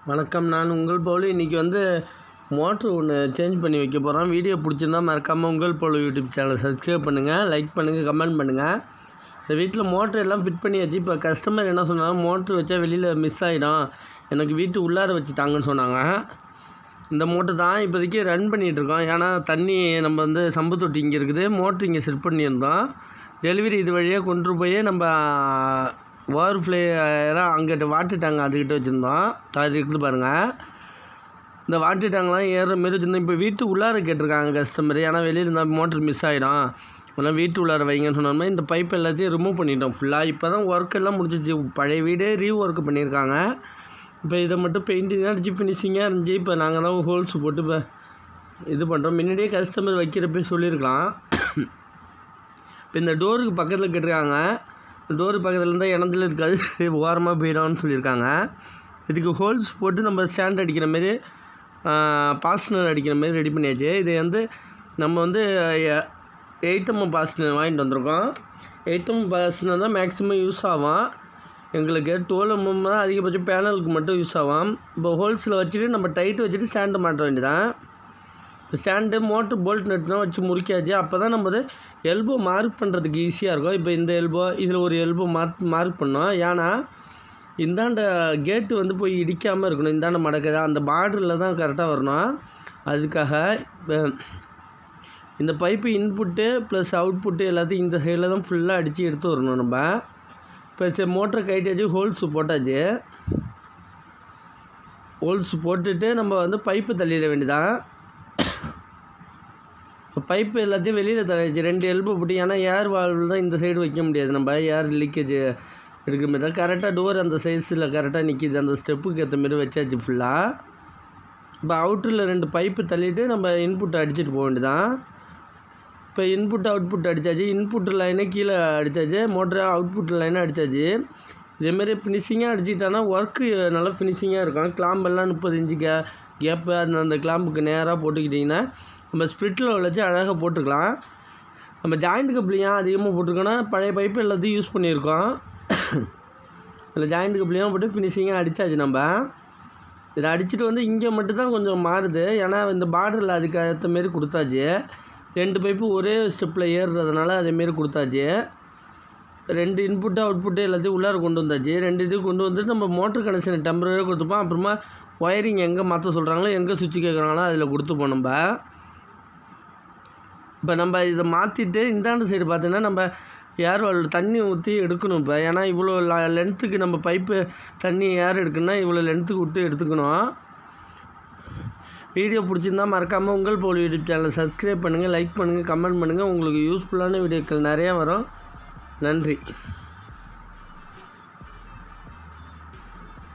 வணக்கம். நான் உங்கள் போல் இன்றைக்கி மோட்ரு ஒன்று சேஞ்ச் பண்ணி வைக்க போகிறோம். வீடியோ பிடிச்சிருந்தா மறக்காமல் உங்கள் போல் யூடியூப் சேனலை சப்ஸ்கிரைப் பண்ணுங்கள், லைக் பண்ணுங்கள், கமெண்ட் பண்ணுங்கள். இந்த வீட்டில் மோட்ரு எல்லாம் ஃபிட் பண்ணியாச்சு. இப்போ கஸ்டமர் என்ன சொன்னாங்க, மோட்ரு வச்சா வெளியில் மிஸ் ஆகிடும், எனக்கு வீட்டு உள்ளார வச்சு தாங்கன்னு சொன்னாங்க. இந்த மோட்ரு தான் இப்போதைக்கு ரன் பண்ணிகிட்ருக்கோம். ஏன்னா தண்ணி நம்ம சம்பு தொட்டி இங்கே இருக்குது, மோட்ரு இங்கே செட் பண்ணியிருந்தோம். டெலிவரி இது வழியாக கொண்டு போய் நம்ம ஓவர் ஃப்ளேயராக அங்கிட்ட வாட்டர் டேங்க் அதுக்கிட்ட வச்சுருந்தோம். அது இருக்குது பாருங்கள். இந்த வாட்டர் டேங்க்லாம் ஏறுற மாரி வச்சுருந்தோம். இப்போ வீட்டு உள்ளார கேட்டிருக்காங்க கஸ்டமர். ஏன்னா வெளியில் இருந்தால் மோட்ரு மிஸ் ஆகிடும், அதனால் வீட்டு உள்ளார வைங்கன்னு சொன்னாமல் இந்த பைப் எல்லாத்தையும் ரிமூவ் பண்ணிட்டோம் ஃபுல்லாக. இப்போ தான் ஒர்க் எல்லாம் முடிஞ்சிச்சு. பழைய வீடே ஒர்க் பண்ணியிருக்காங்க. இப்போ இதை மட்டும் பெயிண்டிங்காக அடிச்சு ஃபினிஷிங்காக இருந்துச்சு. இப்போ நாங்கள் தான் ஹோல்ஸ் போட்டு இப்போ இது பண்ணுறோம். முன்னாடியே கஸ்டமர் வைக்கிறப்ப சொல்லியிருக்கலாம். இப்போ இந்த டோருக்கு பக்கத்தில் கேட்டிருக்காங்க. டோரு பக்கத்தில் இருந்தால் இடத்துல இருக்காது, ஓரமாக போயிடும்னு சொல்லியிருக்காங்க. இதுக்கு ஹோல்ஸ் போட்டு நம்ம ஸ்டாண்ட் அடிக்கிற மாரி, பாஸ்னர் அடிக்கிற மாரி ரெடி பண்ணியாச்சு. இது நம்ம 8mm பாஸ்னர் வாங்கிட்டு வந்திருக்கோம். 8mm பாஸ்னர் தான் மேக்ஸிமம் யூஸ் ஆகும் எங்களுக்கு. 12mm தான் அதிகபட்சம் பேனலுக்கு மட்டும் யூஸ் ஆகும். இப்போ ஹோல்ஸில் வச்சுட்டு நம்ம டைட்டு வச்சுட்டு ஸ்டாண்டு மாட்ட வேண்டியதான். ஸ்டாண்டு மோட்ரு போல்ட் நட்டு தான் வச்சு முறிக்காச்சு. அப்போ தான் நம்ம எல்போ மார்க் பண்ணுறதுக்கு ஈஸியாக இருக்கும். இப்போ இந்த எல்போ இதில் ஒரு எல்போ மார்க் பண்ணோம். ஏன்னா இந்தாண்ட கேட்டு போய் இடிக்காமல் இருக்கணும். இந்தாண்ட மடக்குதா அந்த பார்டரில் தான் கரெக்டாக வரணும். அதுக்காக இந்த பைப்பு இன்புட்டு ப்ளஸ் அவுட்புட்டு எல்லாத்தையும் இந்த சைடில் தான் ஃபுல்லாக அடித்து எடுத்து வரணும். நம்ம இப்போ சரி மோட்டரை கைட்டாச்சு, ஹோல்ஸு போட்டாச்சு. ஹோல்ஸ் போட்டுட்டு நம்ம பைப்பு தள்ளிட வேண்டியதான். பைப்பு எல்லாத்தையும் வெளியில் தள்ளிச்சு 2 எல்போ போட்டு. ஏன்னா ஏர் வால்வ் தான் இந்த சைடு வைக்க முடியாது, நம்ம ஏர் லீக்கேஜ் எடுக்கிற மாதிரி தான். கரெக்டாக டோர் அந்த சைஸில் கரெக்டாக நிற்கிது, அந்த ஸ்டெப்புக்கு ஏற்ற மாரி வச்சாச்சு ஃபுல்லாக. இப்போ அவுட்டரில் 2 பைப்பு தள்ளிவிட்டு நம்ம இன்புட்டை அடிச்சுட்டு போக வேண்டியதான். இப்போ இன்புட் அவுட்புட் அடித்தாச்சு. இன்புட் லைனை கீழே அடித்தாச்சு, மோட்டர் அவுட்புட் லைனை அடித்தாச்சு. இதேமாரி ஃபினிஷிங்காக அடிச்சிட்டானா ஒர்க்கு நல்லா ஃபினிஷிங்காக இருக்கும். கிளாம்பெல்லாம் 30 இன்ச்சு கேப்பு அந்த கிளாம்புக்கு நேராக போட்டுக்கிட்டிங்கன்னா நம்ம ஸ்ப்ரிட்டில் வச்சு அழகாக போட்டுக்கலாம். நம்ம ஜாயிண்ட் கப்ளியாக அதிகமாக போட்டிருக்கோன்னா பழைய பைப்பு எல்லாத்தையும் யூஸ் பண்ணியிருக்கோம். அதில் ஜாயிண்ட் கப்ளியாக போட்டு ஃபினிஷிங்காக அடித்தாச்சு. நம்ம இதை அடிச்சுட்டு இங்கே மட்டும்தான் கொஞ்சம் மாறுது. ஏன்னா இந்த பார்டரில் அதுக்கு ஏற்ற மாரி கொடுத்தாச்சு. 2 பைப்பு ஒரே ஸ்டெப்பில் ஏறுறதுனால அதேமாரி கொடுத்தாச்சு. 2 இன்புட்டு அவுட்புட்டு எல்லாத்தையும் உள்ளார கொண்டு வந்தாச்சு. 2 இது கொண்டு வந்துட்டு நம்ம மோட்டர் கனெக்ஷனை டெம்பரரியாக கொடுத்துப்போம். அப்புறமா ஒயரிங் எங்கே மாற்ற சொல்கிறாங்களோ, எங்கே சுவிட்சு கேட்குறாங்களோ அதில் கொடுத்துப்போம். நம்ம இப்போ நம்ம இதை மாற்றிட்டு இந்தாண்டு சைடு பார்த்தீங்கன்னா நம்ம ஏர் வால்வில் தண்ணி ஊற்றி எடுக்கணும். இப்போ ஏன்னா இவ்வளோ லென்த்துக்கு நம்ம பைப்பு தண்ணி ஏர் எடுக்கணும்னா இவ்வளோ லென்த்துக்கு விட்டு எடுத்துக்கணும். வீடியோ பிடிச்சிருந்தால் மறக்காமல் உங்கள் போல் யூடியூப் சேனலை சப்ஸ்கிரைப் பண்ணுங்கள், லைக் பண்ணுங்கள், கமெண்ட் பண்ணுங்கள். உங்களுக்கு யூஸ்ஃபுல்லான வீடியோக்கள் நிறையா வரும். நன்றி.